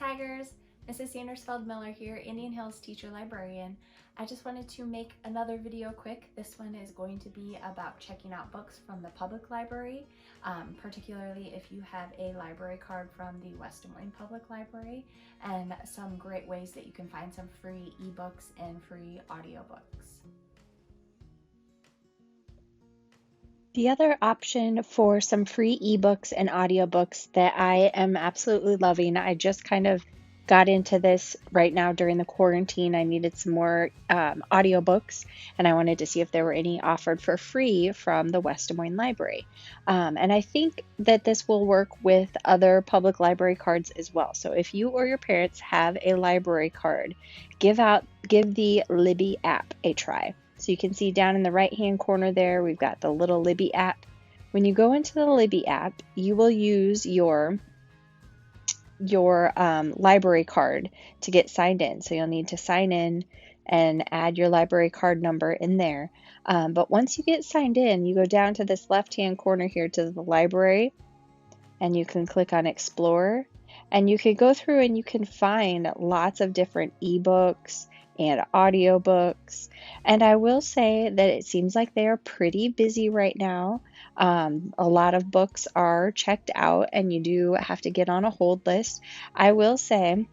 Tigers, Mrs. Sandersfeld-Miller here, Indian Hills teacher librarian. I just wanted to make another video quick. This one is going to be about checking out books from the public library, particularly if you have a library card from the West Des Moines Public Library, and some great ways that you can find some free ebooks and free audiobooks. The other option for some free ebooks and audiobooks that I am absolutely loving, I just kind of got into this right now during the quarantine. I needed some more audiobooks, and I wanted to see if there were any offered for free from the West Des Moines Library. And I think that this will work with other public library cards as well. So if you or your parents have a library card, give the Libby app a try. So you can see down in the right-hand corner there, we've got the little Libby app. When you go into the Libby app, you will use your library card to get signed in. So you'll need to sign in and add your library card number in there. But once you get signed in, you go down to this left-hand corner here to the library, and you can click on Explore. And you can go through and you can find lots of different ebooks and audiobooks. And I will say that it seems like they are pretty busy right now. A lot of books are checked out and you do have to get on a hold list. I will say,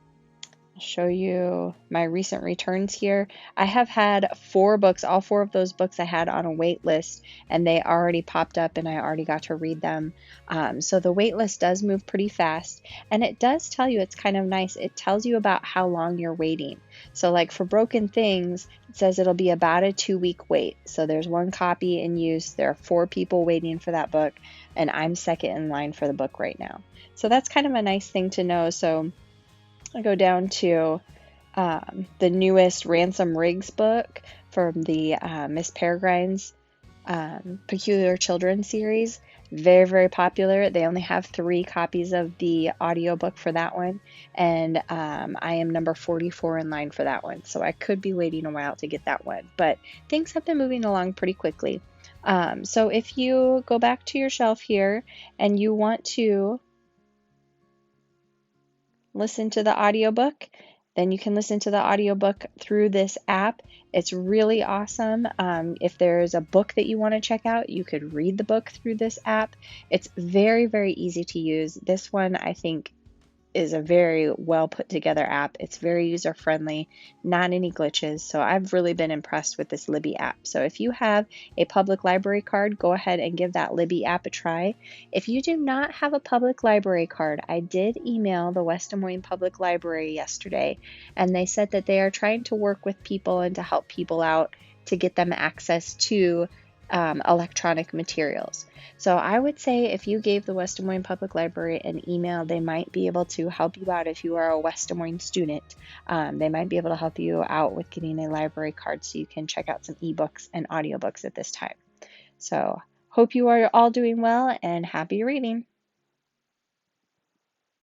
I'll show you my recent returns here. I have had 4 books, all 4 of those books I had on a wait list, and they already popped up and I already got to read them. So the wait list does move pretty fast, and it does tell you, it's kind of nice, it tells you about how long you're waiting. So like for Broken Things, it says it'll be about a 2-week wait. So there's 1 copy in use, there are 4 people waiting for that book, and I'm second in line for the book right now. So that's kind of a nice thing to know. So I go down to the newest Ransom Riggs book from the Miss Peregrine's Peculiar Children series. Very, very popular. They only have 3 copies of the audiobook for that one, and I am number 44 in line for that one, so I could be waiting a while to get that one, but things have been moving along pretty quickly. So if you go back to your shelf here and you want to listen to the audiobook, then you can listen to the audiobook through this app. It's really awesome. If there's a book that you want to check out, you could read the book through this app. It's very, very easy to use. This one, I think, is a very well put together app. It's very user friendly, not any glitches. So I've really been impressed with this Libby app. So if you have a public library card, go ahead and give that Libby app a try. If you do not have a public library card, I did email the West Des Moines Public Library yesterday, and they said that they are trying to work with people and to help people out to get them access to electronic materials. So I would say if you gave the West Des Moines Public Library an email, they might be able to help you out. If you are a West Des Moines student, they might be able to help you out with getting a library card so you can check out some ebooks and audiobooks at this time. So hope you are all doing well and happy reading.